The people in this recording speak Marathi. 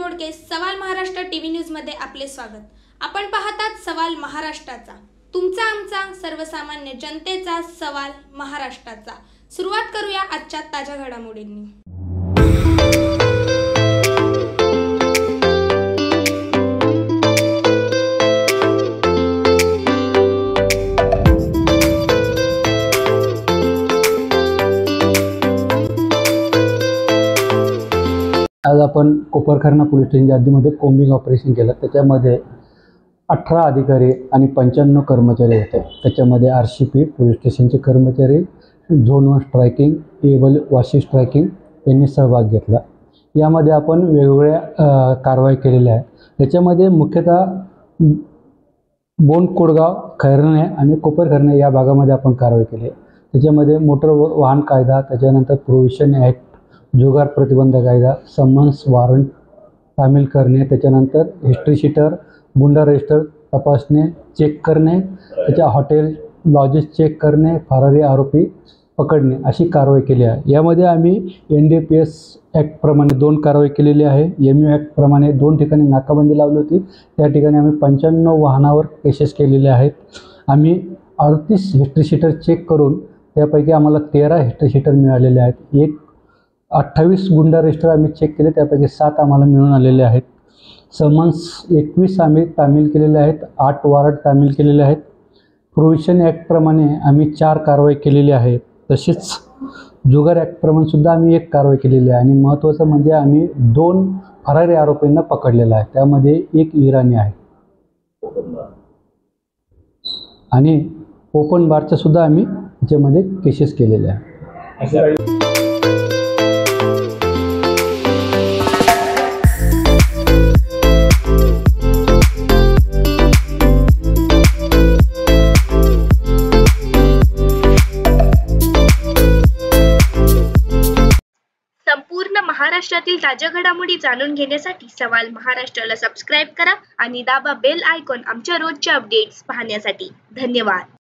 मोडके सवाल महाराष्ट्र टीव्ही न्यूज मध्ये आपले स्वागत। आपण पाहतात सवाल महाराष्ट्राचा, तुमचा आमचा सर्वसामान्य जनतेचा सवाल महाराष्ट्राचा। सुरुवात करूया आजच्या ताज्या घडामोडींनी। आज आपण कोपरखैरणे पोलीस स्टेशनच्या हद्दीमध्ये कोम्बिंग ऑपरेशन केलं। त्याच्यामध्ये 18 अधिकारी आणि 95 कर्मचारी होते। त्याच्यामध्ये आरसीपी पोलीस स्टेशनचे कर्मचारी, zone 1 striking, able Vashi striking यांनी सहभाग घेतला। यामध्ये आपण वेगवेगळ्या कारवाई केलेल्या आहेत। त्याच्यामध्ये मुख्यतः बोंड कोडगाव, खैरणे आणि कोपरखैरणे या भागामध्ये आपण कारवाई केली। त्याच्यामध्ये मोटर वाहन कायदा, त्याच्यानंतर प्रोव्हिशन ॲक्ट, जुगार प्रतिबंध कायदा, समन्स वॉरंट सामील करणे, त्याच्यानंतर हिस्ट्री शीटर, गुंडा रजिस्टर तपासणे, चेक करणे, त्याच्या हॉटेल लॉजेस चेक करणे, फरारी आरोपी पकडणे अशी कारवाई केली आहे। यामध्ये आम्ही NDPS ॲक्टप्रमाणे 2 कारवाई केलेली आहे। MU ॲक्टप्रमाणे 2 ठिकाणी नाकाबंदी लावली होती। त्या ठिकाणी आम्ही 95 वाहनावर केसेस केलेले आहेत। आम्ही 38 हिस्ट्री शीटर चेक करून त्यापैकी आम्हाला 13 हिस्ट्री शीटर मिळालेले आहेत। 28 गुंडा रजिस्टर आम्ही चेक केले, त्यापैकी 7 आम्हाला मिळून आलेले आहेत। समन्स 21 आम्ही तामील केलेले आहेत, 8 वॉरंट तामील केलेले आहेत। प्रोव्हिशन ॲक्टप्रमाणे आम्ही 4 कारवाई केलेली आहे। तसेच जुगार ॲक्टप्रमाणे सुद्धा आम्ही 1 कारवाई केलेली आहे। आणि महत्त्वाचं म्हणजे आम्ही 2 फरारी आरोपींना पकडलेलं आहे, त्यामध्ये 1 इराणी आहे। आणि ओपन बारच्या सुद्धा आम्ही त्याच्यामध्ये केसेस केलेले आहे। संपूर्ण महाराष्ट्रातील ताज्या घडामोडी जाणून घेण्यासाठी सवाल महाराष्ट्राला सबस्क्राइब करा आणि दाबा बेल आयकॉन आमच्या रोजच्या अपडेट्स पाहण्यासाठी। धन्यवाद।